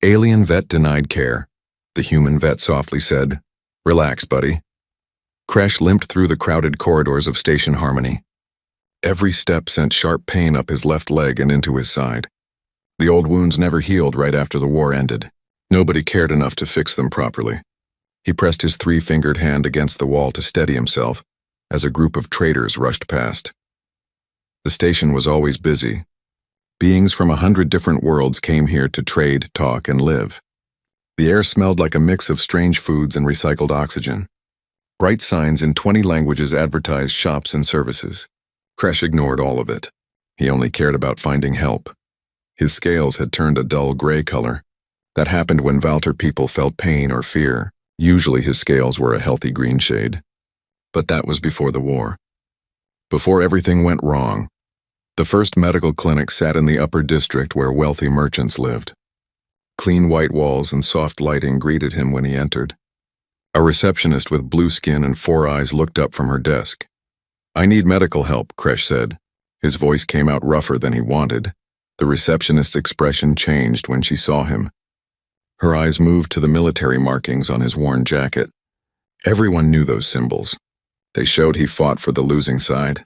Alien vet denied care. The human vet softly said, "Relax, buddy." Crash limped through the crowded corridors of Station Harmony. Every step sent sharp pain up his left leg and into his side. The old wounds never healed right after the war ended. Nobody cared enough to fix them properly. He pressed his three-fingered hand against the wall to steady himself as a group of traders rushed past. The station was always busy. Beings from 100 different worlds came here to trade, talk, and live. The air smelled like a mix of strange foods and recycled oxygen. Bright signs in 20 languages advertised shops and services. Crash ignored all of it. He only cared about finding help. His scales had turned a dull gray color. That happened when Valter people felt pain or fear. Usually his scales were a healthy green shade. But that was before the war. Before everything went wrong. The first medical clinic sat in the upper district where wealthy merchants lived. Clean white walls and soft lighting greeted him when he entered. A receptionist with blue skin and 4 eyes looked up from her desk. "I need medical help," Crash said. His voice came out rougher than he wanted. The receptionist's expression changed when she saw him. Her eyes moved to the military markings on his worn jacket. Everyone knew those symbols. They showed he fought for the losing side.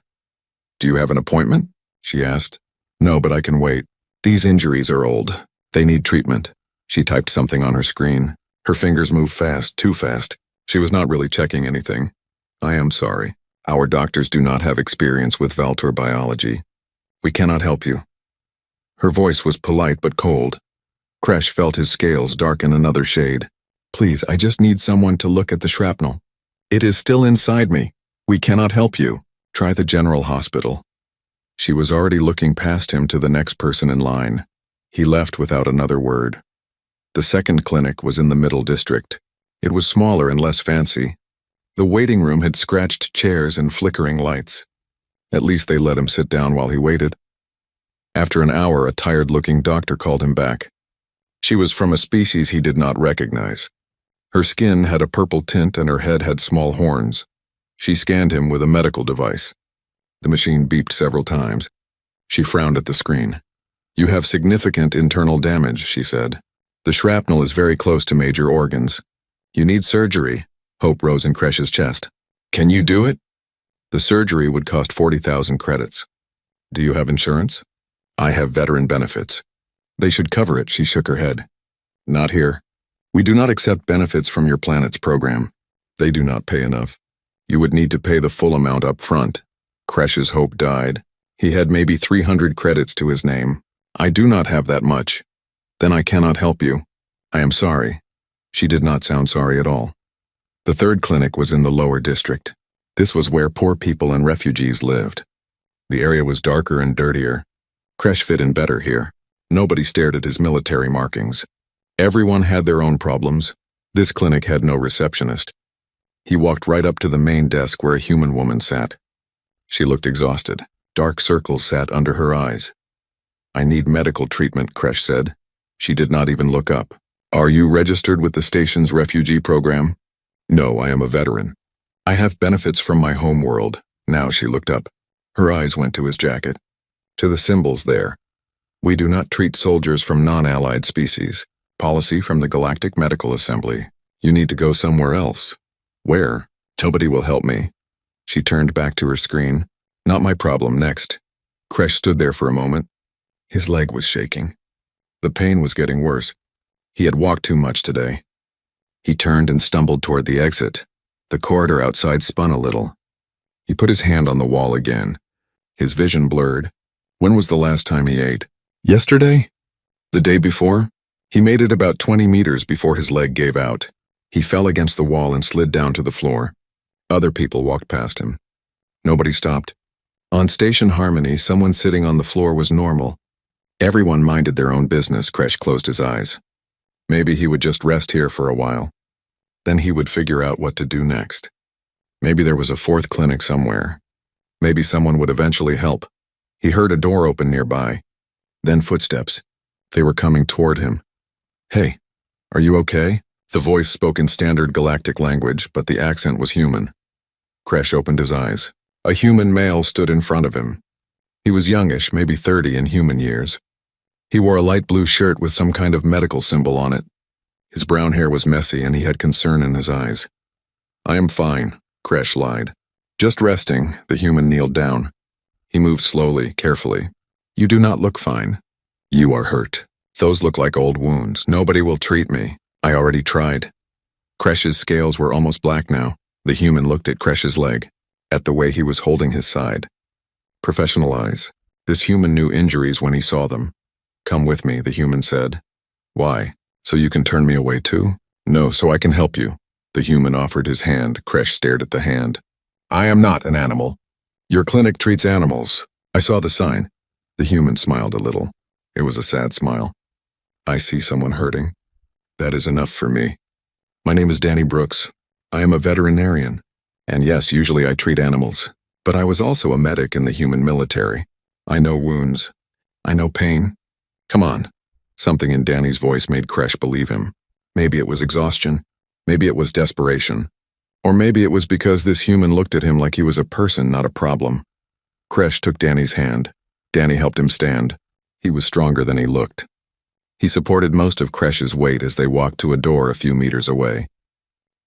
"Do you have an appointment?" she asked. "No, but I can wait. These injuries are old. They need treatment." She typed something on her screen. Her fingers moved fast, too fast. She was not really checking anything. "I am sorry. Our doctors do not have experience with Valtor biology. We cannot help you." Her voice was polite but cold. Crash felt his scales darken another shade. "Please, I just need someone to look at the shrapnel. It is still inside me. We cannot help you. Try the general hospital." She was already looking past him to the next person in line. He left without another word. The second clinic was in the middle district. It was smaller and less fancy. The waiting room had scratched chairs and flickering lights. At least they let him sit down while he waited. After an hour, a tired-looking doctor called him back. She was from a species he did not recognize. Her skin had a purple tint and her head had small horns. She scanned him with a medical device. The machine beeped several times. She frowned at the screen. "You have significant internal damage," she said. "The shrapnel is very close to major organs. You need surgery." Hope rose in Crash's chest. "Can you do it?" "The surgery would cost 40,000 credits. Do you have insurance?" "I have veteran benefits." "They should cover it," she shook her head. "Not here. We do not accept benefits from your planet's program. They do not pay enough. You would need to pay the full amount up front." Crash's hope died. He had maybe 300 credits to his name. "I do not have that much." "Then I cannot help you. I am sorry." She did not sound sorry at all. The third clinic was in the lower district. This was where poor people and refugees lived. The area was darker and dirtier. Crash fit in better here. Nobody stared at his military markings. Everyone had their own problems. This clinic had no receptionist. He walked right up to the main desk where a human woman sat. She looked exhausted. Dark circles sat under her eyes. "I need medical treatment," Crash said. She did not even look up. "Are you registered with the station's refugee program?" "No, I am a veteran. I have benefits from my home world." Now she looked up. Her eyes went to his jacket. To the symbols there. "We do not treat soldiers from non-allied species. Policy from the Galactic Medical Assembly. You need to go somewhere else." "Where?" "Nobody will help me." She turned back to her screen. "Not my problem, next." Crash stood there for a moment. His leg was shaking. The pain was getting worse. He had walked too much today. He turned and stumbled toward the exit. The corridor outside spun a little. He put his hand on the wall again. His vision blurred. When was the last time he ate? Yesterday? The day before? He made it about 20 meters before his leg gave out. He fell against the wall and slid down to the floor. Other people walked past him. Nobody stopped. On Station Harmony, someone sitting on the floor was normal. Everyone minded their own business. Crash closed his eyes. Maybe he would just rest here for a while. Then he would figure out what to do next. Maybe there was a fourth clinic somewhere. Maybe someone would eventually help. He heard a door open nearby. Then footsteps. They were coming toward him. "Hey, are you okay?" The voice spoke in standard galactic language, but the accent was human. Crash opened his eyes. A human male stood in front of him. He was youngish, maybe 30 in human years. He wore a light blue shirt with some kind of medical symbol on it. His brown hair was messy and he had concern in his eyes. "I am fine," Crash lied. "Just resting." The human kneeled down. He moved slowly, carefully. "You do not look fine. You are hurt. Those look like old wounds. Nobody will treat me. I already tried." Crash's scales were almost black now. The human looked at Crash's leg, at the way he was holding his side. Professional eyes. This human knew injuries when he saw them. "Come with me," the human said. "Why? So you can turn me away too?" "No, so I can help you." The human offered his hand. Crash stared at the hand. "I am not an animal. Your clinic treats animals. I saw the sign." The human smiled a little. It was a sad smile. "I see someone hurting. That is enough for me. My name is Danny Brooks. I am a veterinarian. And yes, usually I treat animals. But I was also a medic in the human military. I know wounds. I know pain. Come on." Something in Danny's voice made Crash believe him. Maybe it was exhaustion. Maybe it was desperation. Or maybe it was because this human looked at him like he was a person, not a problem. Crash took Danny's hand. Danny helped him stand. He was stronger than he looked. He supported most of Crash's weight as they walked to a door a few meters away.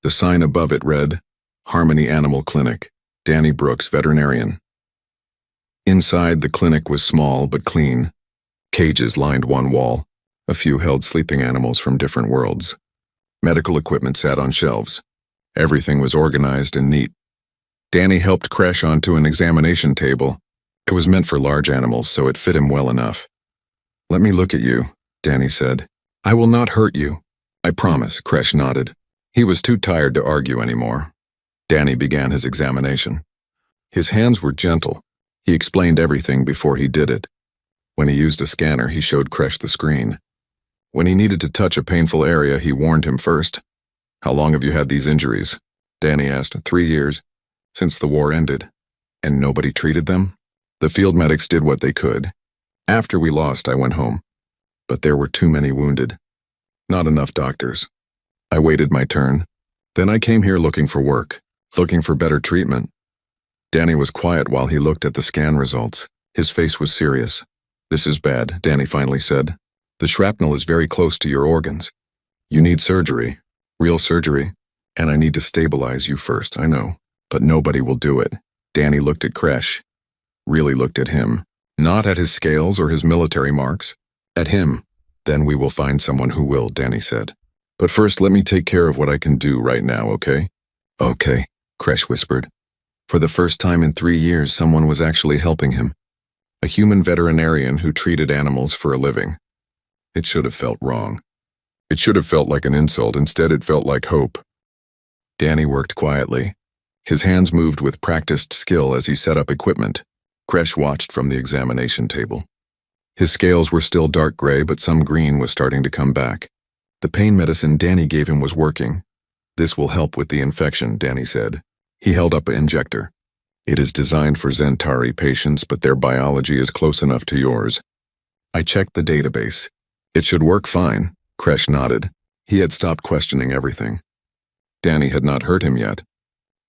The sign above it read, "Harmony Animal Clinic, Danny Brooks, veterinarian." Inside, the clinic was small but clean. Cages lined one wall. A few held sleeping animals from different worlds. Medical equipment sat on shelves. Everything was organized and neat. Danny helped Crash onto an examination table. It was meant for large animals, so it fit him well enough. "Let me look at you," Danny said. "I will not hurt you. I promise," Crash nodded. He was too tired to argue anymore. Danny began his examination. His hands were gentle. He explained everything before he did it. When he used a scanner, he showed Crash the screen. When he needed to touch a painful area, he warned him first. "How long have you had these injuries?" Danny asked. 3 years. "Since the war ended." "And nobody treated them?" "The field medics did what they could. After we lost, I went home. But there were too many wounded. Not enough doctors. I waited my turn. Then I came here looking for work, looking for better treatment." Danny was quiet while he looked at the scan results. His face was serious. "This is bad," Danny finally said. "The shrapnel is very close to your organs. You need surgery, real surgery, and I need to stabilize you first, I know, but nobody will do it." Danny looked at Crash, really looked at him, not at his scales or his military marks, at him. "Then we will find someone who will," Danny said. "But first, let me take care of what I can do right now, okay?" "Okay," Crash whispered. For the first time in 3 years, someone was actually helping him. A human veterinarian who treated animals for a living. It should have felt wrong. It should have felt like an insult. Instead, it felt like hope. Danny worked quietly. His hands moved with practiced skill as he set up equipment. Crash watched from the examination table. His scales were still dark gray, but some green was starting to come back. The pain medicine Danny gave him was working. "This will help with the infection," Danny said. He held up an injector. "It is designed for Zentari patients, but their biology is close enough to yours. I checked the database. It should work fine." Crash nodded. He had stopped questioning everything. Danny had not hurt him yet.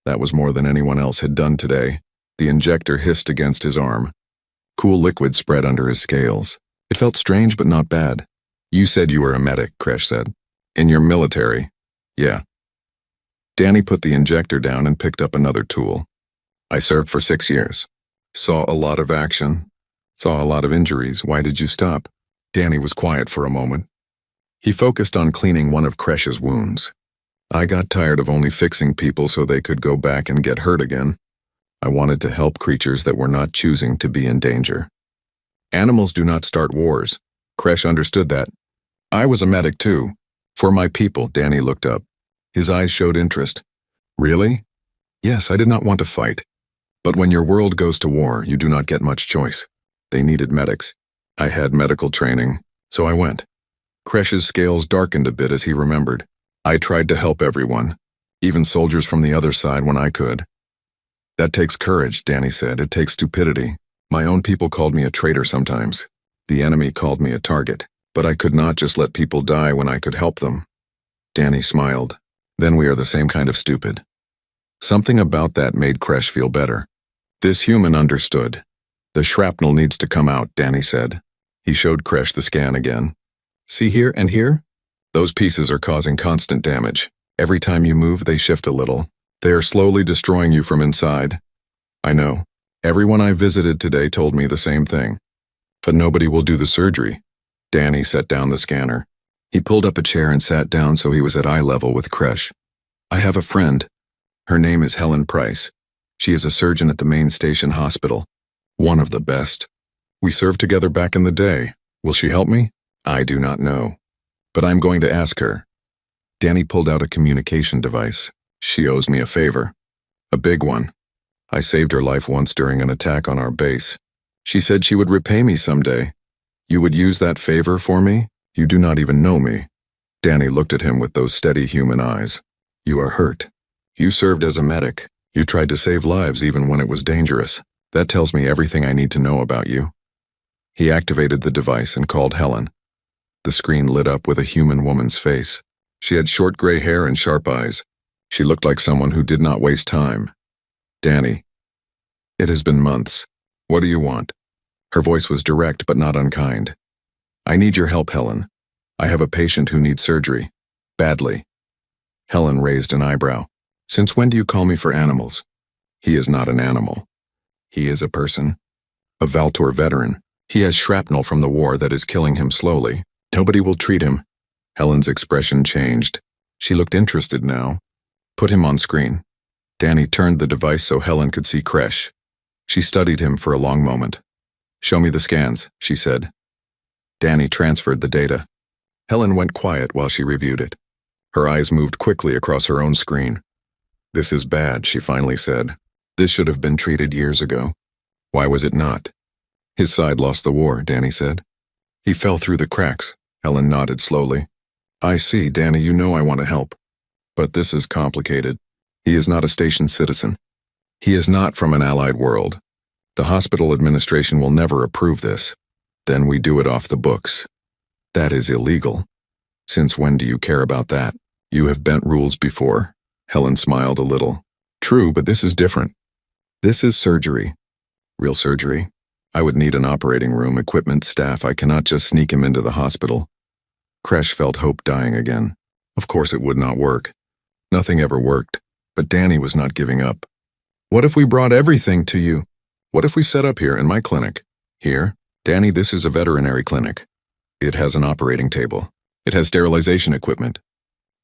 That was more than anyone else had done today. The injector hissed against his arm. Cool liquid spread under his scales. It felt strange but not bad. "You said you were a medic," Crash said. "In your military?" "Yeah." Danny put the injector down and picked up another tool. "I served for 6 years. Saw a lot of action. Saw a lot of injuries. Why did you stop?" Danny was quiet for a moment. He focused on cleaning one of Crash's wounds. "I got tired of only fixing people so they could go back and get hurt again. I wanted to help creatures that were not choosing to be in danger. Animals do not start wars." Crash understood that. "I was a medic too. For my people." Danny looked up. His eyes showed interest. "Really?" "Yes, I did not want to fight. But when your world goes to war, you do not get much choice. They needed medics. I had medical training, so I went." Crash's scales darkened a bit as he remembered. "I tried to help everyone, even soldiers from the other side when I could." "That takes courage," Danny said. "It takes stupidity. My own people called me a traitor sometimes. The enemy called me a target, but I could not just let people die when I could help them." Danny smiled. "Then we are the same kind of stupid." Something about that made Crash feel better. This human understood. "The shrapnel needs to come out," Danny said. He showed Kresh the scan again. See here and here? Those pieces are causing constant damage. Every time you move, they shift a little. They are slowly destroying you from inside. I know. Everyone I visited today told me the same thing. But nobody will do the surgery. Danny set down the scanner. He pulled up a chair and sat down so he was at eye level with Kresh. I have a friend. Her name is Helen Price. She is a surgeon at the main station hospital. One of the best. We served together back in the day. Will she help me? I do not know. But I'm going to ask her. Danny pulled out a communication device. She owes me a favor. A big one. I saved her life once during an attack on our base. She said she would repay me someday. You would use that favor for me? You do not even know me. Danny looked at him with those steady human eyes. You are hurt. You served as a medic. You tried to save lives even when it was dangerous. That tells me everything I need to know about you. He activated the device and called Helen. The screen lit up with a human woman's face. She had short gray hair and sharp eyes. She looked like someone who did not waste time. Danny. It has been months. What do you want? Her voice was direct but not unkind. I need your help, Helen. I have a patient who needs surgery. Badly. Helen raised an eyebrow. Since when do you call me for animals? He is not an animal. He is a person. A Valtor veteran. He has shrapnel from the war that is killing him slowly. Nobody will treat him. Helen's expression changed. She looked interested now. Put him on screen. Danny turned the device so Helen could see Kresh. She studied him for a long moment. Show me the scans, she said. Danny transferred the data. Helen went quiet while she reviewed it. Her eyes moved quickly across her own screen. This is bad, she finally said. This should have been treated years ago. Why was it not? His side lost the war, Danny said. He fell through the cracks. Helen nodded slowly. I see, Danny, you know I want to help. But this is complicated. He is not a station citizen. He is not from an allied world. The hospital administration will never approve this. Then we do it off the books. That is illegal. Since when do you care about that? You have bent rules before. Helen smiled a little. True, but this is different. This is surgery. Real surgery. I would need an operating room, equipment, staff. I cannot just sneak him into the hospital. Kresh felt hope dying again. Of course it would not work. Nothing ever worked, but Danny was not giving up. What if we brought everything to you? What if we set up here in my clinic? Here? Danny, this is a veterinary clinic. It has an operating table. It has sterilization equipment.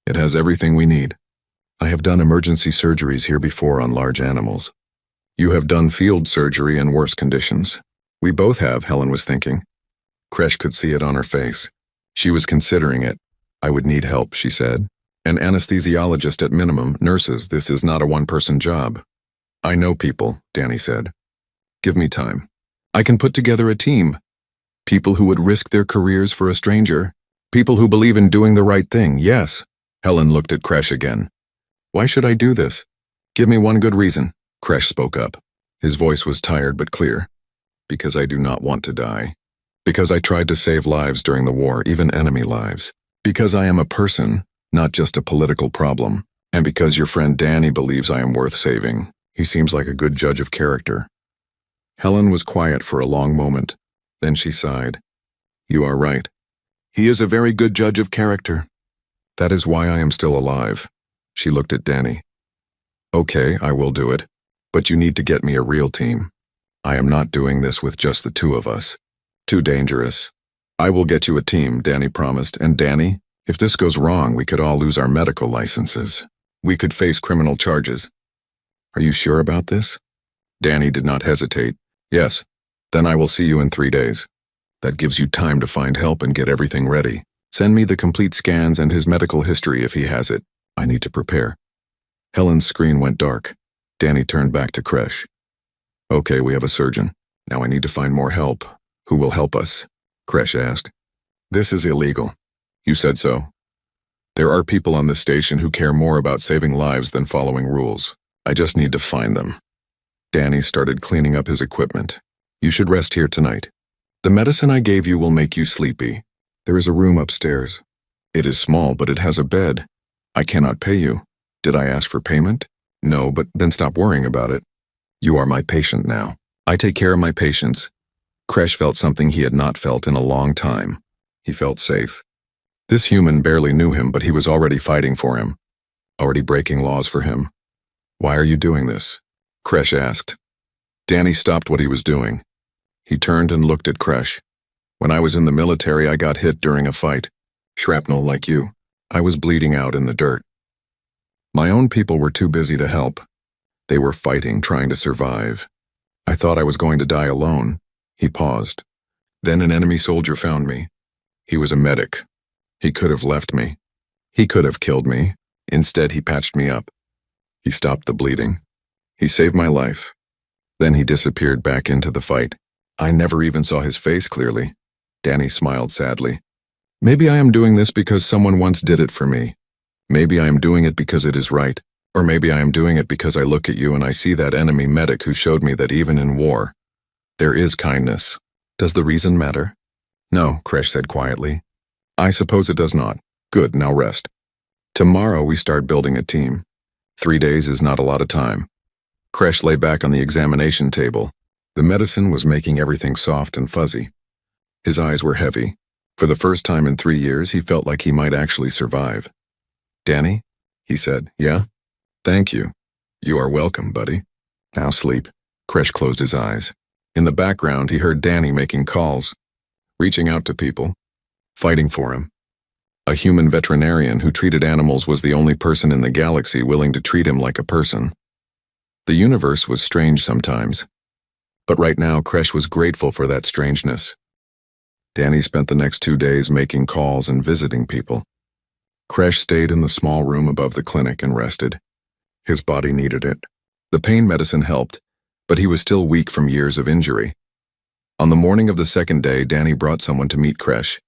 It has everything we need. I have done emergency surgeries here before on large animals. You have done field surgery in worse conditions. We both have, Helen was thinking. Kresh could see it on her face. She was considering it. I would need help, she said. An anesthesiologist at minimum, nurses. This is not a one-person job. I know people, Danny said. Give me time. I can put together a team. People who would risk their careers for a stranger. People who believe in doing the right thing, yes. Helen looked at Kresh again. Why should I do this? Give me one good reason. Kresh spoke up. His voice was tired but clear. Because I do not want to die. Because I tried to save lives during the war, even enemy lives. Because I am a person, not just a political problem. And because your friend Danny believes I am worth saving. He seems like a good judge of character. Helen was quiet for a long moment. Then she sighed. You are right. He is a very good judge of character. That is why I am still alive. She looked at Danny. Okay, I will do it. But you need to get me a real team. I am not doing this with just the two of us. Too dangerous. I will get you a team, Danny promised. And Danny, if this goes wrong, we could all lose our medical licenses. We could face criminal charges. Are you sure about this? Danny did not hesitate. Yes. Then I will see you in 3 days. That gives you time to find help and get everything ready. Send me the complete scans and his medical history if he has it. I need to prepare. Helen's screen went dark. Danny turned back to Kresh. Okay, we have a surgeon. Now I need to find more help. Who will help us? Kresh asked. This is illegal. You said so. There are people on this station who care more about saving lives than following rules. I just need to find them. Danny started cleaning up his equipment. You should rest here tonight. The medicine I gave you will make you sleepy. There is a room upstairs. It is small, but it has a bed. I cannot pay you. Did I ask for payment? No, but then stop worrying about it. You are my patient now. I take care of my patients. Kresh felt something he had not felt in a long time. He felt safe. This human barely knew him, but he was already fighting for him, already breaking laws for him. "Why are you doing this?" Kresh asked. Danny stopped what he was doing. He turned and looked at Kresh. "When I was in the military, I got hit during a fight. Shrapnel like you. I was bleeding out in the dirt. My own people were too busy to help. They were fighting, trying to survive. I thought I was going to die alone." He paused. "Then an enemy soldier found me. He was a medic. He could have left me. He could have killed me. Instead, he patched me up. He stopped the bleeding. He saved my life. Then he disappeared back into the fight. I never even saw his face clearly." Danny smiled sadly. "Maybe I am doing this because someone once did it for me. Maybe I am doing it because it is right. Or maybe I am doing it because I look at you and I see that enemy medic who showed me that even in war, there is kindness. Does the reason matter?" "No," Kresh said quietly. "I suppose it does not. Good, now rest. Tomorrow we start building a team. 3 days is not a lot of time." Kresh lay back on the examination table. The medicine was making everything soft and fuzzy. His eyes were heavy. For the first time in 3 years, he felt like he might actually survive. "Danny?" he said. "Yeah? Thank you. You are welcome, buddy. Now sleep." Kresh closed his eyes. In the background, he heard Danny making calls, reaching out to people, fighting for him. A human veterinarian who treated animals was the only person in the galaxy willing to treat him like a person. The universe was strange sometimes, but right now Kresh was grateful for that strangeness. Danny spent the next 2 days making calls and visiting people. Kresh stayed in the small room above the clinic and rested. His body needed it. The pain medicine helped, but he was still weak from years of injury. On the morning of the second day, Danny brought someone to meet Kresh.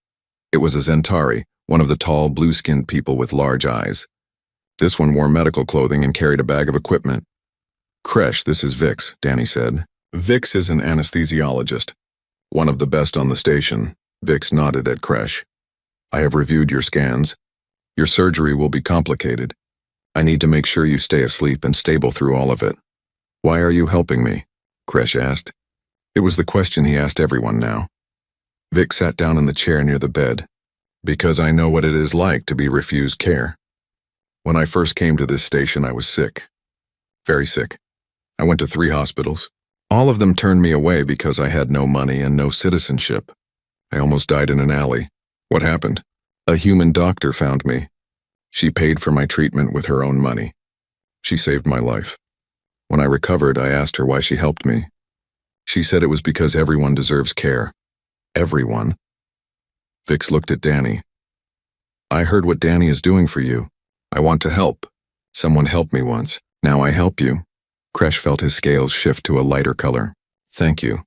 It was a Zentari, one of the tall, blue-skinned people with large eyes. This one wore medical clothing and carried a bag of equipment. "Kresh, this is Vix," Danny said. "Vix is an anesthesiologist, one of the best on the station." Vix nodded at Kresh. "I have reviewed your scans. Your surgery will be complicated. I need to make sure you stay asleep and stable through all of it." "Why are you helping me?" Kresh asked. It was the question he asked everyone now. Vic sat down in the chair near the bed. "Because I know what it is like to be refused care. When I first came to this station, I was sick. Very sick. I went to 3 hospitals. All of them turned me away because I had no money and no citizenship. I almost died in an alley. What happened? A human doctor found me. She paid for my treatment with her own money. She saved my life. When I recovered, I asked her why she helped me. She said it was because everyone deserves care. Everyone." Vix looked at Danny. "I heard what Danny is doing for you. I want to help. Someone helped me once. Now I help you." Kresh felt his scales shift to a lighter color. "Thank you.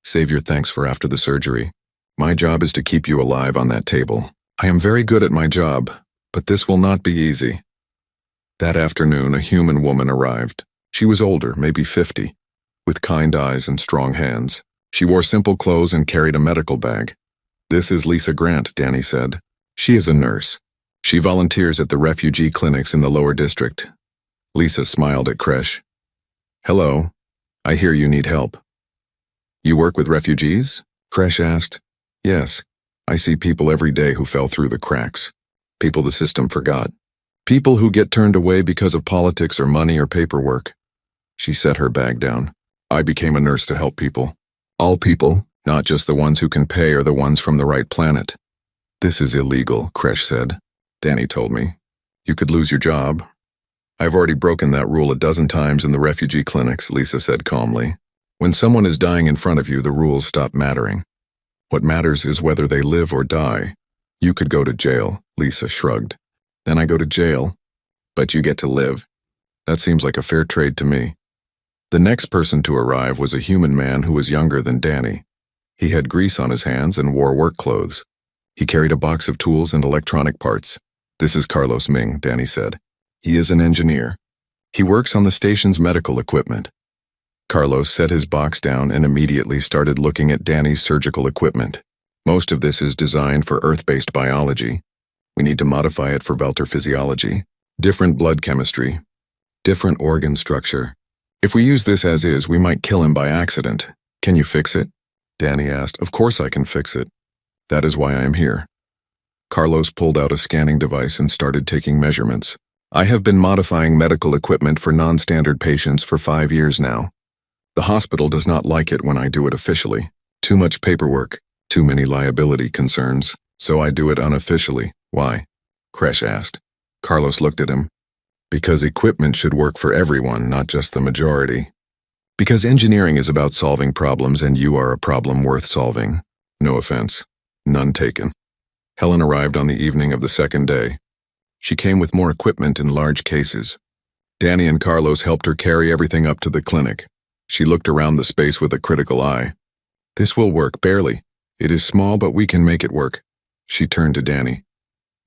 Save your thanks for after the surgery. My job is to keep you alive on that table. I am very good at my job, but this will not be easy." That afternoon, a human woman arrived. She was older, maybe 50, with kind eyes and strong hands. She wore simple clothes and carried a medical bag. "This is Lisa Grant," Danny said. "She is a nurse. She volunteers at the refugee clinics in the lower district." Lisa smiled at Kresh. "Hello. I hear you need help." "You work with refugees?" Kresh asked. "Yes. I see people every day who fell through the cracks. People the system forgot. People who get turned away because of politics or money or paperwork." She set her bag down. "I became a nurse to help people. All people, not just the ones who can pay or the ones from the right planet." "This is illegal," Kresh said. "Danny told me. You could lose your job." "I've already broken that rule a dozen times in the refugee clinics," Lisa said calmly. "When someone is dying in front of you, the rules stop mattering. What matters is whether they live or die. You could go to jail," Lisa shrugged. "Then I go to jail, but you get to live. That seems like a fair trade to me." The next person to arrive was a human man who was younger than Danny. He had grease on his hands and wore work clothes. He carried a box of tools and electronic parts. "This is Carlos Ming," Danny said. "He is an engineer. He works on the station's medical equipment." Carlos set his box down and immediately started looking at Danny's surgical equipment. "Most of this is designed for Earth-based biology. We need to modify it for Velter physiology. Different blood chemistry. Different organ structure. If we use this as is, we might kill him by accident. Can you fix it?" Danny asked. Of course I can fix it. That is why I am here. Carlos pulled out a scanning device and started taking measurements. I have been modifying medical equipment for non-standard patients for 5 years now. The hospital does not like it when I do it officially. Too much paperwork, too many liability concerns, so I do it unofficially. Why? Kresh asked. Carlos looked at him. Because equipment should work for everyone, not just the majority. Because engineering is about solving problems and you are a problem worth solving. No offense. None taken. Helen arrived on the evening of the second day. She came with more equipment in large cases. Danny and Carlos helped her carry everything up to the clinic. She looked around the space with a critical eye. This will work, barely. It is small, but we can make it work. She turned to Danny.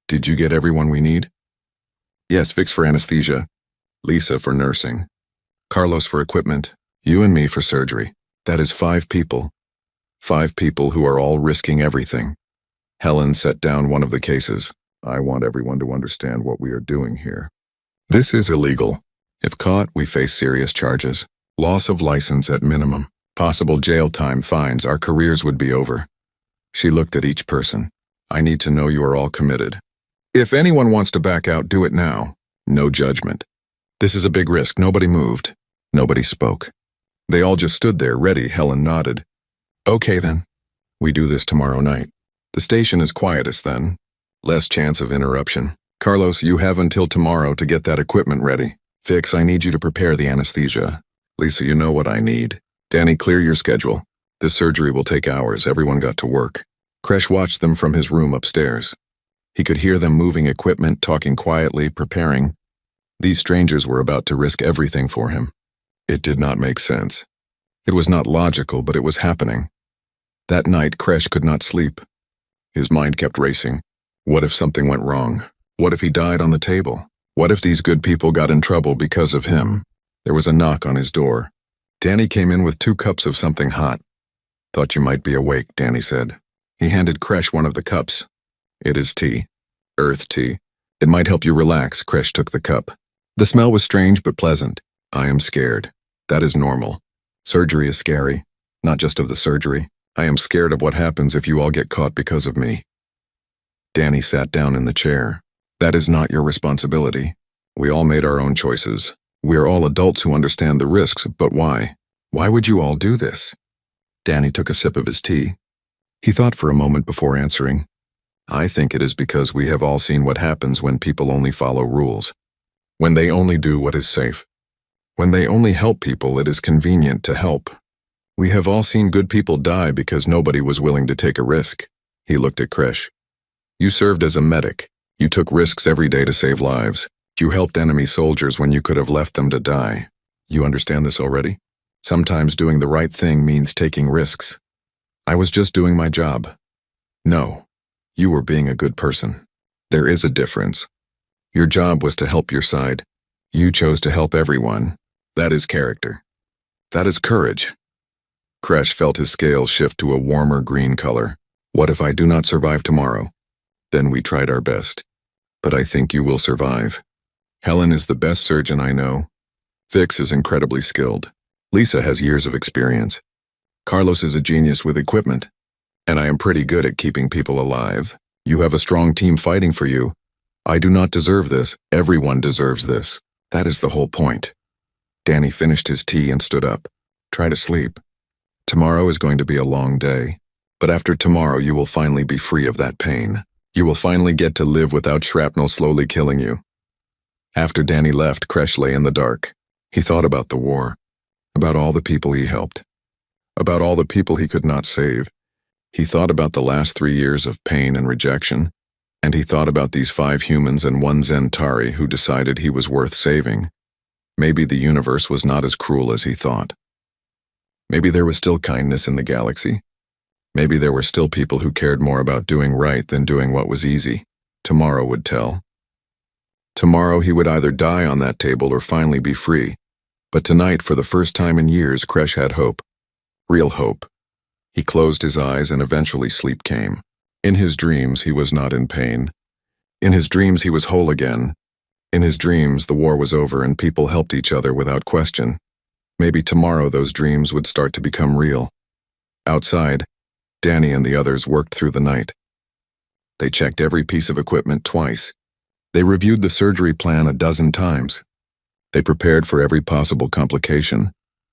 Did you get everyone we need? Yes, Vix for anesthesia. Lisa for nursing. Carlos for equipment. You and me for surgery. That is 5 people. 5 people who are all risking everything. Helen set down one of the cases. I want everyone to understand what we are doing here. This is illegal. If caught, we face serious charges. Loss of license at minimum. Possible jail time, fines. Our careers would be over. She looked at each person. I need to know you are all committed. If anyone wants to back out, do it now. No judgment. This is a big risk. Nobody moved. Nobody spoke. They all just stood there, ready. Helen nodded. Okay then. We do this tomorrow night. The station is quietest then. Less chance of interruption. Carlos, you have until tomorrow to get that equipment ready. Fix, I need you to prepare the anesthesia. Lisa, you know what I need. Danny, clear your schedule. This surgery will take hours. Everyone got to work. Kresh watched them from his room upstairs. He could hear them moving equipment, talking quietly, preparing. These strangers were about to risk everything for him. It did not make sense. It was not logical, but it was happening. That night, Kresh could not sleep. His mind kept racing. What if something went wrong? What if he died on the table? What if these good people got in trouble because of him? There was a knock on his door. Danny came in with 2 cups of something hot. Thought you might be awake, Danny said. He handed Kresh one of the cups. It is tea. Earth tea. It might help you relax. Kresh took the cup. The smell was strange but pleasant. I am scared. That is normal. Surgery is scary. Not just of the surgery. I am scared of what happens if you all get caught because of me. Danny sat down in the chair. That is not your responsibility. We all made our own choices. We are all adults who understand the risks, but why? Why would you all do this? Danny took a sip of his tea. He thought for a moment before answering. I think it is because we have all seen what happens when people only follow rules. When they only do what is safe. When they only help people, it is convenient to help. We have all seen good people die because nobody was willing to take a risk. He looked at Kresh. You served as a medic. You took risks every day to save lives. You helped enemy soldiers when you could have left them to die. You understand this already? Sometimes doing the right thing means taking risks. I was just doing my job. No, you were being a good person. There is a difference. Your job was to help your side. You chose to help everyone. That is character. That is courage. Kresh felt his scales shift to a warmer green color. What if I do not survive tomorrow? Then we tried our best. But I think you will survive. Helen is the best surgeon I know. Vix is incredibly skilled. Lisa has years of experience. Carlos is a genius with equipment. And I am pretty good at keeping people alive. You have a strong team fighting for you. I do not deserve this. Everyone deserves this. That is the whole point. Danny finished his tea and stood up. Try to sleep. Tomorrow is going to be a long day. But after tomorrow, you will finally be free of that pain. You will finally get to live without shrapnel slowly killing you. After Danny left, Kresh lay in the dark. He thought about the war. About all the people he helped. About all the people he could not save. He thought about the last 3 years of pain and rejection. And he thought about these 5 humans and 1 Zentari who decided he was worth saving. Maybe the universe was not as cruel as he thought. Maybe there was still kindness in the galaxy. Maybe there were still people who cared more about doing right than doing what was easy. Tomorrow would tell. Tomorrow he would either die on that table or finally be free. But tonight, for the first time in years, Kresh had hope. Real hope. He closed his eyes and eventually sleep came. In his dreams, he was not in pain. In his dreams, he was whole again. In his dreams, the war was over and people helped each other without question. Maybe tomorrow those dreams would start to become real. Outside, Danny and the others worked through the night. They checked every piece of equipment twice. They reviewed the surgery plan a dozen times. They prepared for every possible complication.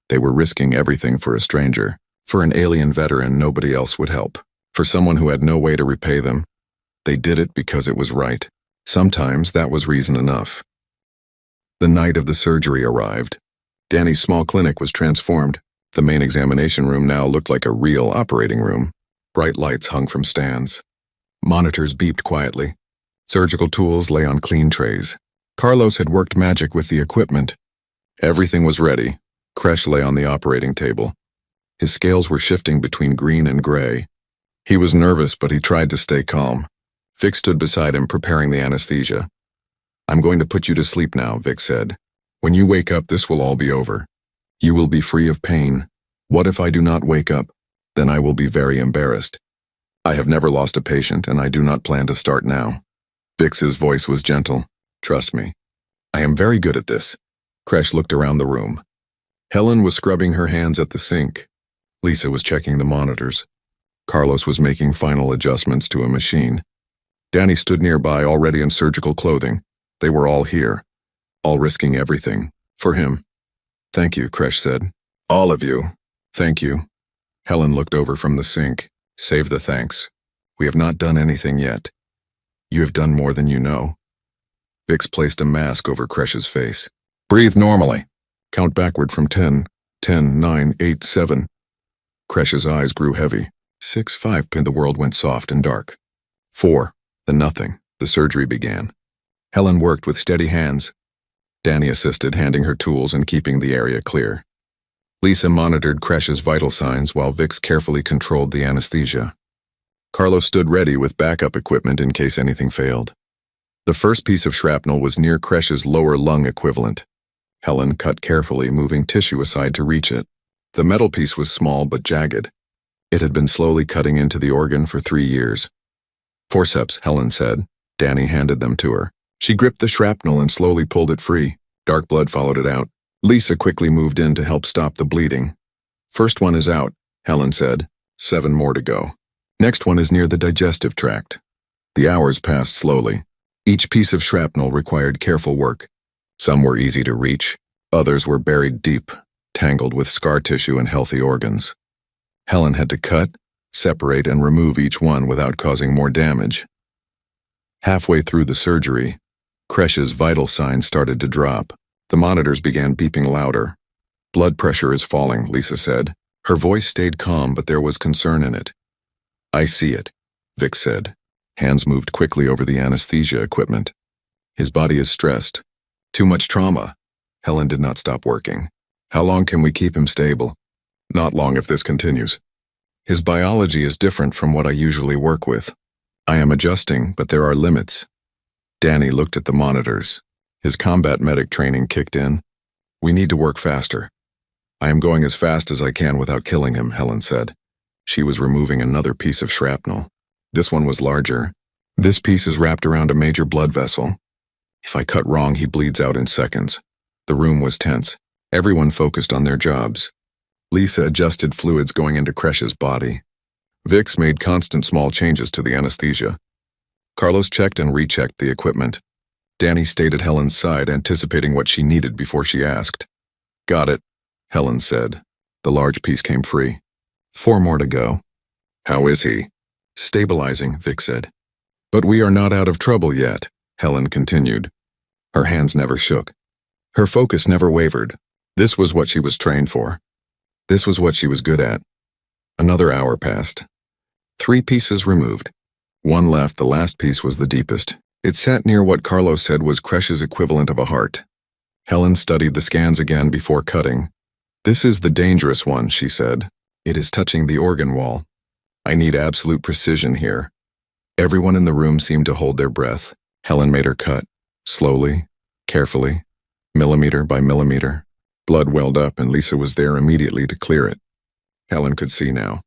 They were risking everything for a stranger. For an alien veteran, nobody else would help. For someone who had no way to repay them, they did it because it was right. Sometimes that was reason enough. The night of the surgery arrived. Danny's small clinic was transformed. The main examination room now looked like a real operating room. Bright lights hung from stands. Monitors beeped quietly. Surgical tools lay on clean trays. Carlos had worked magic with the equipment. Everything was ready. Kresh lay on the operating table. His scales were shifting between green and gray. He was nervous, but he tried to stay calm. Vic stood beside him, preparing the anesthesia. "I'm going to put you to sleep now," Vic said. "When you wake up, this will all be over. You will be free of pain. What if I do not wake up? Then I will be very embarrassed. I have never lost a patient, and I do not plan to start now." Vic's voice was gentle. "Trust me. I am very good at this." Kresh looked around the room. Helen was scrubbing her hands at the sink. Lisa was checking the monitors. Carlos was making final adjustments to a machine. Danny stood nearby, already in surgical clothing. They were all here, all risking everything, for him. "Thank you," Kresh said. "All of you. Thank you." Helen looked over from the sink. "Save the thanks. We have not done anything yet. You have done more than you know." Vix placed a mask over Kresh's face. "Breathe normally. Count backward from 10. 10, 9, 8, 7. Kresh's eyes grew heavy. 6, 5, and the world went soft and dark. 4. Then nothing. The surgery began. Helen worked with steady hands. Danny assisted, handing her tools and keeping the area clear. Lisa monitored Kresh's vital signs while Vix carefully controlled the anesthesia. Carlos stood ready with backup equipment in case anything failed. The first piece of shrapnel was near Kresh's lower lung equivalent. Helen cut carefully, moving tissue aside to reach it. The metal piece was small but jagged. It had been slowly cutting into the organ for 3 years. "Forceps," Helen said. Danny handed them to her. She gripped the shrapnel and slowly pulled it free. Dark blood followed it out. Lisa quickly moved in to help stop the bleeding. "First one is out," Helen said. 7 more to go. Next one is near the digestive tract." The hours passed slowly. Each piece of shrapnel required careful work. Some were easy to reach. Others were buried deep, tangled with scar tissue and healthy organs. Helen had to cut, separate, and remove each one without causing more damage. Halfway through the surgery, Kresh's vital signs started to drop. The monitors began beeping louder. "Blood pressure is falling," Lisa said. Her voice stayed calm, but there was concern in it. "I see it," Vic said. Hands moved quickly over the anesthesia equipment. "His body is stressed. Too much trauma." Helen did not stop working. "How long can we keep him stable?" "Not long if this continues. His biology is different from what I usually work with. I am adjusting, but there are limits." Danny looked at the monitors. His combat medic training kicked in. "We need to work faster." "I am going as fast as I can without killing him," Helen said. She was removing another piece of shrapnel. This one was larger. "This piece is wrapped around a major blood vessel. If I cut wrong, he bleeds out in seconds." The room was tense. Everyone focused on their jobs. Lisa adjusted fluids going into Kresh's body. Vix made constant small changes to the anesthesia. Carlos checked and rechecked the equipment. Danny stayed at Helen's side, anticipating what she needed before she asked. "Got it," Helen said. The large piece came free. 4 more to go. "How is he?" "Stabilizing," Vic said. "But we are not out of trouble yet," Helen continued. Her hands never shook. Her focus never wavered. This was what she was trained for. This was what she was good at. Another hour passed. 3 pieces removed. 1 left. The last piece was the deepest. It sat near what Carlos said was Kresh's equivalent of a heart. Helen studied the scans again before cutting. "This is the dangerous one," she said. "It is touching the organ wall. I need absolute precision here." Everyone in the room seemed to hold their breath. Helen made her cut, slowly, carefully, millimeter by millimeter. Blood welled up, and Lisa was there immediately to clear it. Helen could see now.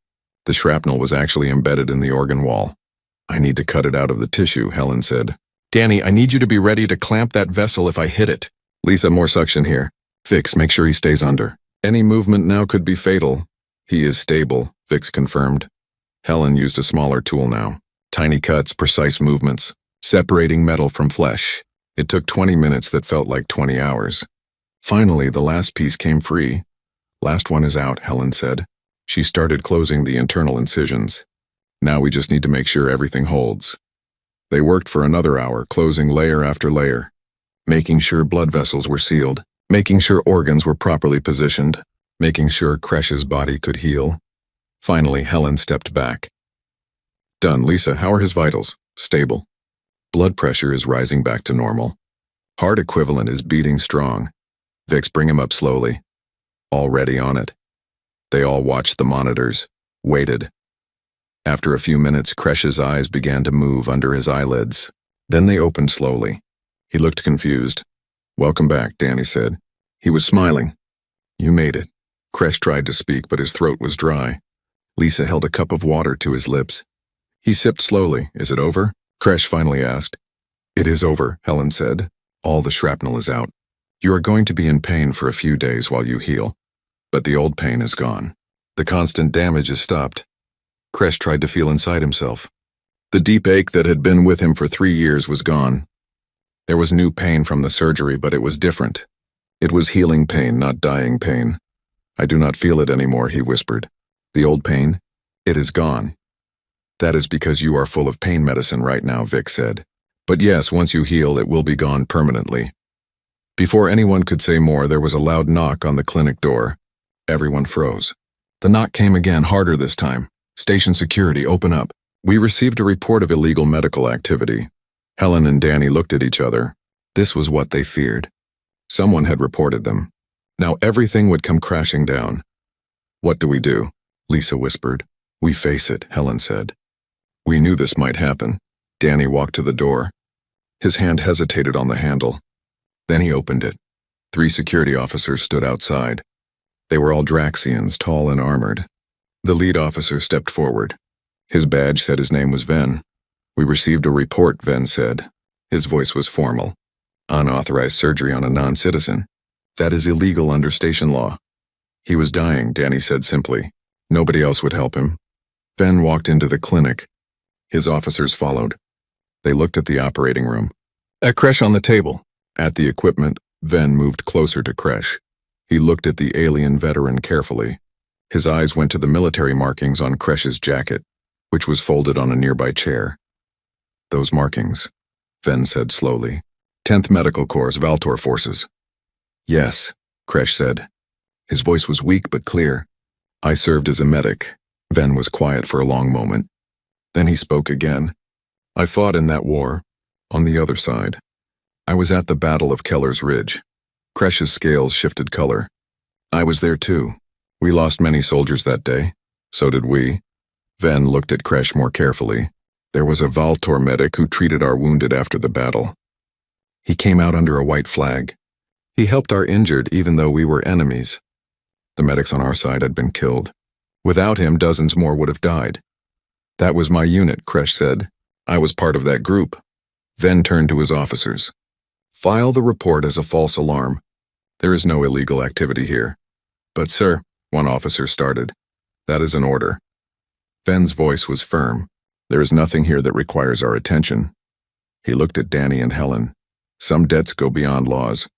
The shrapnel was actually embedded in the organ wall. "I need to cut it out of the tissue," Helen said. "Danny, I need you to be ready to clamp that vessel if I hit it." "Lisa, more suction here. Vix, make sure he stays under. Any movement now could be fatal." "He is stable," Vix confirmed. Helen used a smaller tool now. Tiny cuts, precise movements, separating metal from flesh. It took 20 minutes that felt like 20 hours. Finally, the last piece came free. Last one is out, Helen said. She started closing the internal incisions. Now we just need to make sure everything holds. They worked for another hour, closing layer after layer, making sure blood vessels were sealed, making sure organs were properly positioned, making sure Kresh's body could heal. Finally, Helen stepped back. Done. Lisa, how are his vitals? Stable. Blood pressure is rising back to normal. Heart equivalent is beating strong. Vix, bring him up slowly. Already on it. They all watched the monitors, waited. After a few minutes, Kresh's eyes began to move under his eyelids. Then they opened slowly. He looked confused. Welcome back, Danny said. He was smiling. You made it. Kresh tried to speak, but his throat was dry. Lisa held a cup of water to his lips. He sipped slowly. Is it over? Kresh finally asked. It is over, Helen said. All the shrapnel is out. You are going to be in pain for a few days while you heal. But the old pain is gone. The constant damage is stopped. Kresh tried to feel inside himself. The deep ache that had been with him for 3 years was gone. There was new pain from the surgery, but it was different. It was healing pain, not dying pain. I do not feel it anymore, he whispered. The old pain? It is gone. That is because you are full of pain medicine right now, Vic said. But yes, once you heal, it will be gone permanently. Before anyone could say more, there was a loud knock on the clinic door. Everyone froze. The knock came again, harder this time. Station security, open up. We received a report of illegal medical activity. Helen and Danny looked at each other. This was what they feared. Someone had reported them. Now everything would come crashing down. What do we do? Lisa whispered. We face it, Helen said. We knew this might happen. Danny walked to the door. His hand hesitated on the handle. Then he opened it. 3 security officers stood outside. They were all Draxians, tall and armored. The lead officer stepped forward. His badge said his name was Ven. We received a report, Ven said. His voice was formal. Unauthorized surgery on a non-citizen. That is illegal under station law. He was dying, Danny said simply. Nobody else would help him. Ven walked into the clinic. His officers followed. They looked at the operating room. A Kresh on the table. At the equipment, Ven moved closer to Kresh. He looked at the alien veteran carefully. His eyes went to the military markings on Kresh's jacket, which was folded on a nearby chair. Those markings, Ven said slowly. 10th Medical Corps, Valtor Forces. Yes, Kresh said. His voice was weak but clear. I served as a medic. Ven was quiet for a long moment. Then he spoke again. I fought in that war, on the other side. I was at the Battle of Keller's Ridge. Kresh's scales shifted color. I was there too. We lost many soldiers that day. So did we. Ven looked at Kresh more carefully. There was a Valtor medic who treated our wounded after the battle. He came out under a white flag. He helped our injured even though we were enemies. The medics on our side had been killed. Without him, dozens more would have died. That was my unit, Kresh said. I was part of that group. Ven turned to his officers. File the report as a false alarm. There is no illegal activity here. But sir, one officer started. That is an order. Ven's voice was firm. There is nothing here that requires our attention. He looked at Danny and Helen. Some debts go beyond laws.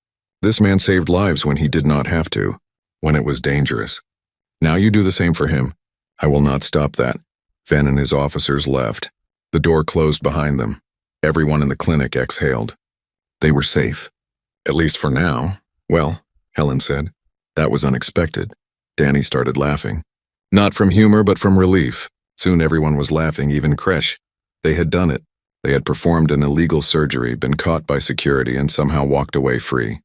This man saved lives when he did not have to, when it was dangerous. Now you do the same for him. I will not stop that. Ven and his officers left. The door closed behind them. Everyone in the clinic exhaled. They were safe. At least for now. Well, Helen said. That was unexpected. Danny started laughing. Not from humor, but from relief. Soon everyone was laughing, even Kresh. They had done it. They had performed an illegal surgery, been caught by security, and somehow walked away free.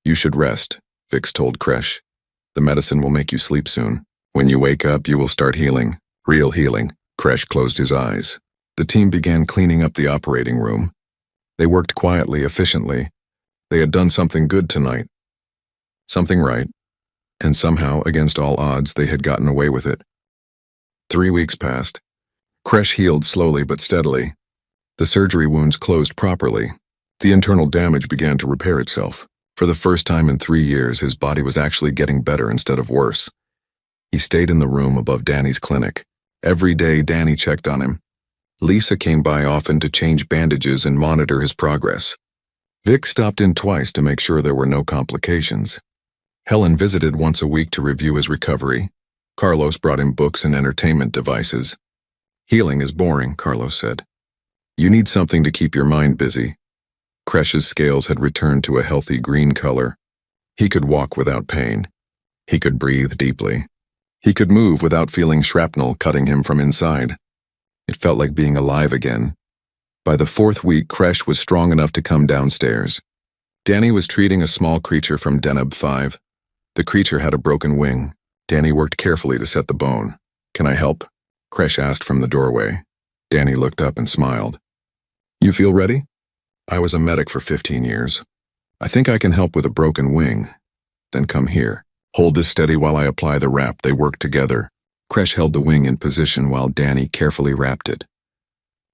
You should rest, Vix told Kresh. The medicine will make you sleep soon. When you wake up, you will start healing. Real healing. Kresh closed his eyes. The team began cleaning up the operating room. They worked quietly, efficiently. They had done something good tonight. Something right. And somehow, against all odds, they had gotten away with it. 3 weeks passed. Kresh healed slowly but steadily. The surgery wounds closed properly. The internal damage began to repair itself. For the first time in 3 years, his body was actually getting better instead of worse. He stayed in the room above Danny's clinic. Every day, Danny checked on him. Lisa came by often to change bandages and monitor his progress. Vic stopped in twice to make sure there were no complications. Helen visited once a week to review his recovery. Carlos brought him books and entertainment devices. Healing is boring, Carlos said. You need something to keep your mind busy. Kresh's scales had returned to a healthy green color. He could walk without pain. He could breathe deeply. He could move without feeling shrapnel cutting him from inside. It felt like being alive again. By the 4th week, Kresh was strong enough to come downstairs. Danny was treating a small creature from Deneb 5. The creature had a broken wing. Danny worked carefully to set the bone. Can I help? Kresh asked from the doorway. Danny looked up and smiled. You feel ready? I was a medic for 15 years. I think I can help with a broken wing. Then come here. Hold this steady while I apply the wrap. They worked together. Kresh held the wing in position while Danny carefully wrapped it.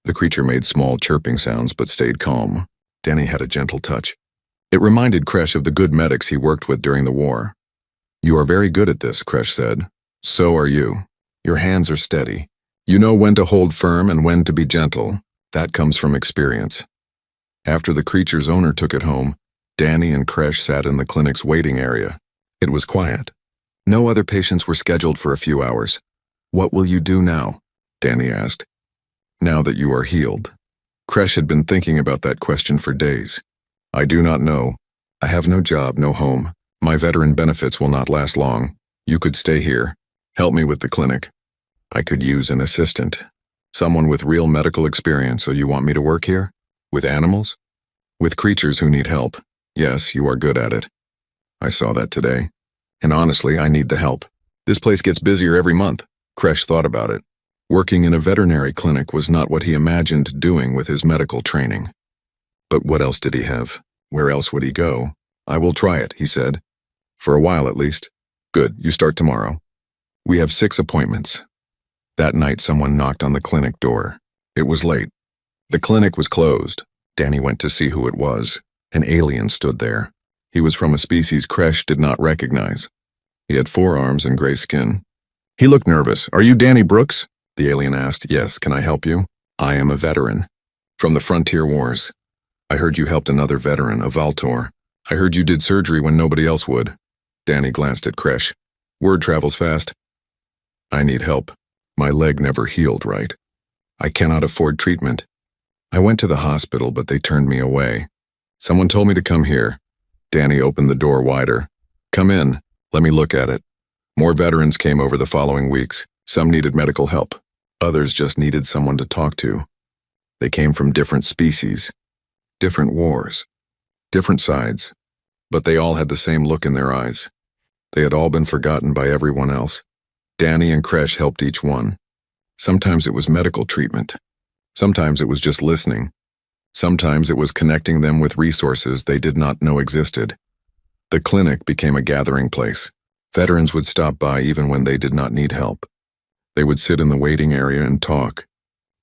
The creature made small chirping sounds but stayed calm. Danny had a gentle touch. It reminded Kresh of the good medics he worked with during the war. You are very good at this, Kresh said. So are you. Your hands are steady. You know when to hold firm and when to be gentle. That comes from experience. After the creature's owner took it home, Danny and Kresh sat in the clinic's waiting area. It was quiet. No other patients were scheduled for a few hours. What will you do now? Danny asked. Now that you are healed. Kresh had been thinking about that question for days. I do not know. I have no job, no home. My veteran benefits will not last long. You could stay here. Help me with the clinic. I could use an assistant. Someone with real medical experience, so you want me to work here? With animals? With creatures who need help. Yes, you are good at it. I saw that today. And honestly, I need the help. This place gets busier every month. Kresh thought about it. Working in a veterinary clinic was not what he imagined doing with his medical training. But what else did he have? Where else would he go? I will try it, he said. For a while at least. Good, you start tomorrow. We have 6 appointments. That night someone knocked on the clinic door. It was late. The clinic was closed. Danny went to see who it was. An alien stood there. He was from a species Kresh did not recognize. He had 4 arms and gray skin. He looked nervous. Are you Danny Brooks? The alien asked. Yes, can I help you? I am a veteran. From the Frontier Wars. I heard you helped another veteran, a Valtor. I heard you did surgery when nobody else would. Danny glanced at Kresh. Word travels fast. I need help. My leg never healed right. I cannot afford treatment. I went to the hospital, but they turned me away. Someone told me to come here. Danny opened the door wider. Come in. Let me look at it. More veterans came over the following weeks. Some needed medical help. Others just needed someone to talk to. They came from different species, different wars, different sides, but they all had the same look in their eyes. They had all been forgotten by everyone else. Danny and Kresh helped each one. Sometimes it was medical treatment. Sometimes it was just listening. Sometimes it was connecting them with resources they did not know existed. The clinic became a gathering place. Veterans would stop by even when they did not need help. They would sit in the waiting area and talk.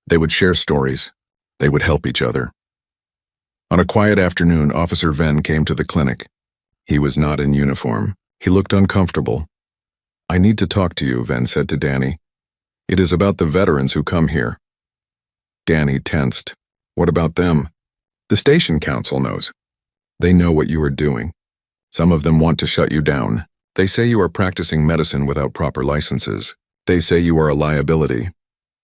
They would share stories. They would help each other. On a quiet afternoon, Officer Venn came to the clinic. He was not in uniform. He looked uncomfortable. I need to talk to you, Venn said to Danny. It is about the veterans who come here. Danny tensed. What about them? The station council knows. They know what you are doing. Some of them want to shut you down. They say you are practicing medicine without proper licenses. They say you are a liability.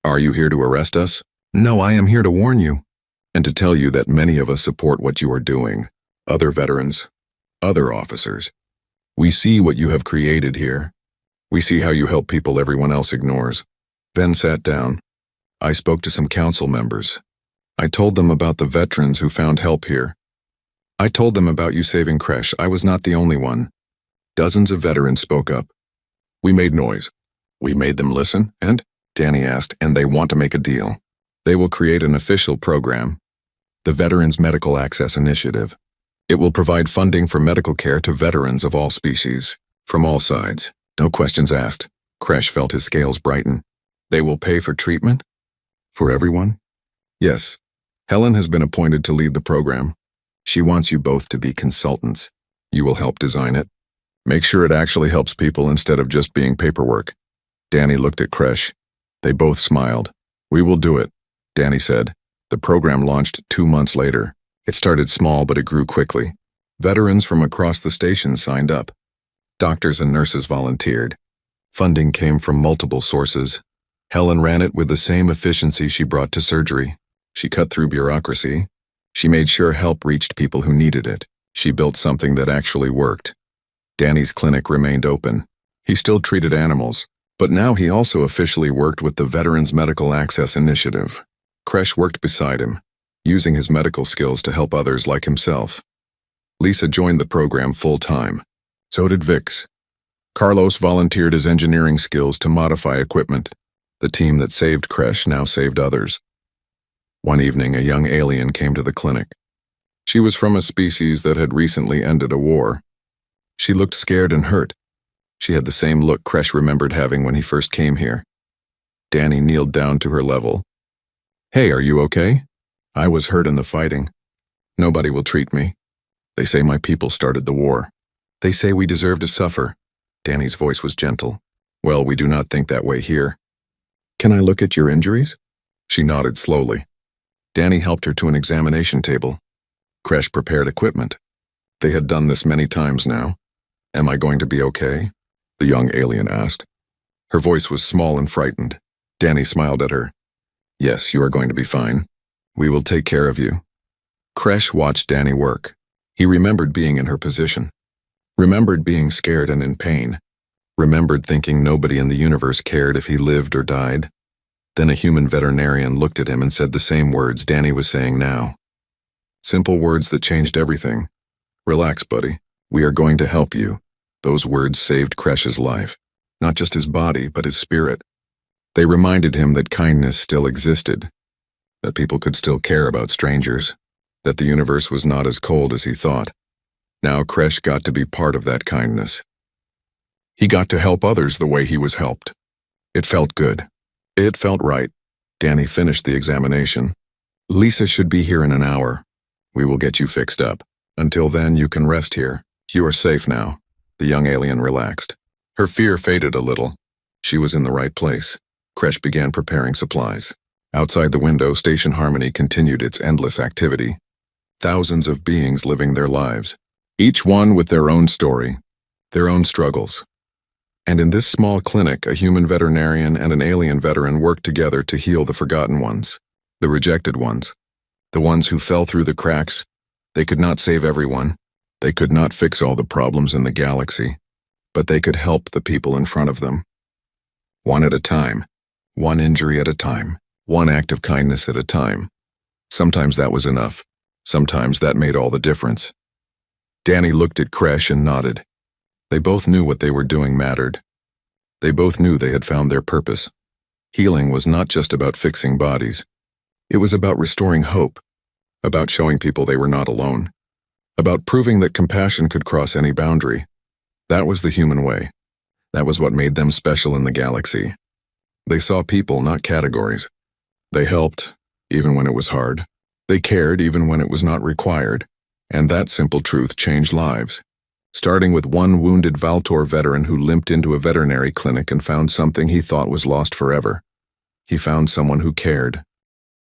Are you here to arrest us? No, I am here to warn you. And to tell you that many of us support what you are doing. Other veterans. Other officers. We see what you have created here. We see how you help people everyone else ignores. Venn sat down. I spoke to some council members. I told them about the veterans who found help here. I told them about you saving Kresh. I was not the only one. Dozens of veterans spoke up. We made noise. We made them listen, and, Danny asked, and they want to make a deal. They will create an official program, the Veterans Medical Access Initiative. It will provide funding for medical care to veterans of all species, from all sides. No questions asked. Kresh felt his scales brighten. They will pay for treatment? For everyone? Yes. Helen has been appointed to lead the program. She wants you both to be consultants. You will help design it. Make sure it actually helps people instead of just being paperwork. Danny looked at Kresh. They both smiled. "We will do it," Danny said. The program launched 2 months later. It started small, but it grew quickly. Veterans from across the station signed up. Doctors and nurses volunteered. Funding came from multiple sources. Helen ran it with the same efficiency she brought to surgery. She cut through bureaucracy. She made sure help reached people who needed it. She built something that actually worked. Danny's clinic remained open. He still treated animals, but now he also officially worked with the Veterans Medical Access Initiative. Kresh worked beside him, using his medical skills to help others like himself. Lisa joined the program full-time. So did Vix. Carlos volunteered his engineering skills to modify equipment. The team that saved Kresh now saved others. One evening, a young alien came to the clinic. She was from a species that had recently ended a war. She looked scared and hurt. She had the same look Kresh remembered having when he first came here. Danny kneeled down to her level. "Hey, are you okay? I was hurt in the fighting. Nobody will treat me. They say my people started the war. They say we deserve to suffer." Danny's voice was gentle. "Well, we do not think that way here. Can I look at your injuries?" She nodded slowly. Danny helped her to an examination table. Kresh prepared equipment. They had done this many times now. "Am I going to be okay?" the young alien asked. Her voice was small and frightened. Danny smiled at her. "Yes, you are going to be fine. We will take care of you." Kresh watched Danny work. He remembered being in her position. Remembered being scared and in pain. Remembered thinking nobody in the universe cared if he lived or died. Then a human veterinarian looked at him and said the same words Danny was saying now. Simple words that changed everything. "Relax, buddy. We are going to help you." Those words saved Kresh's life. Not just his body, but his spirit. They reminded him that kindness still existed. That people could still care about strangers. That the universe was not as cold as he thought. Now Kresh got to be part of that kindness. He got to help others the way he was helped. It felt good. It felt right. Danny finished the examination. "Lisa should be here in an hour. We will get you fixed up. Until then, you can rest here. You are safe now." The young alien relaxed. Her fear faded a little. She was in the right place. Kresh began preparing supplies. Outside the window, Station Harmony continued its endless activity. Thousands of beings living their lives. Each one with their own story, their own struggles. And in this small clinic, a human veterinarian and an alien veteran worked together to heal the forgotten ones, the rejected ones, the ones who fell through the cracks. They could not save everyone. They could not fix all the problems in the galaxy, but they could help the people in front of them. One at a time, one injury at a time, one act of kindness at a time. Sometimes that was enough. Sometimes that made all the difference. Danny looked at Kresh and nodded. They both knew what they were doing mattered. They both knew they had found their purpose. Healing was not just about fixing bodies. It was about restoring hope, about showing people they were not alone, about proving that compassion could cross any boundary. That was the human way. That was what made them special in the galaxy. They saw people, not categories. They helped, even when it was hard. They cared, even when it was not required. And that simple truth changed lives. Starting with one wounded Valtor veteran who limped into a veterinary clinic and found something he thought was lost forever. He found someone who cared.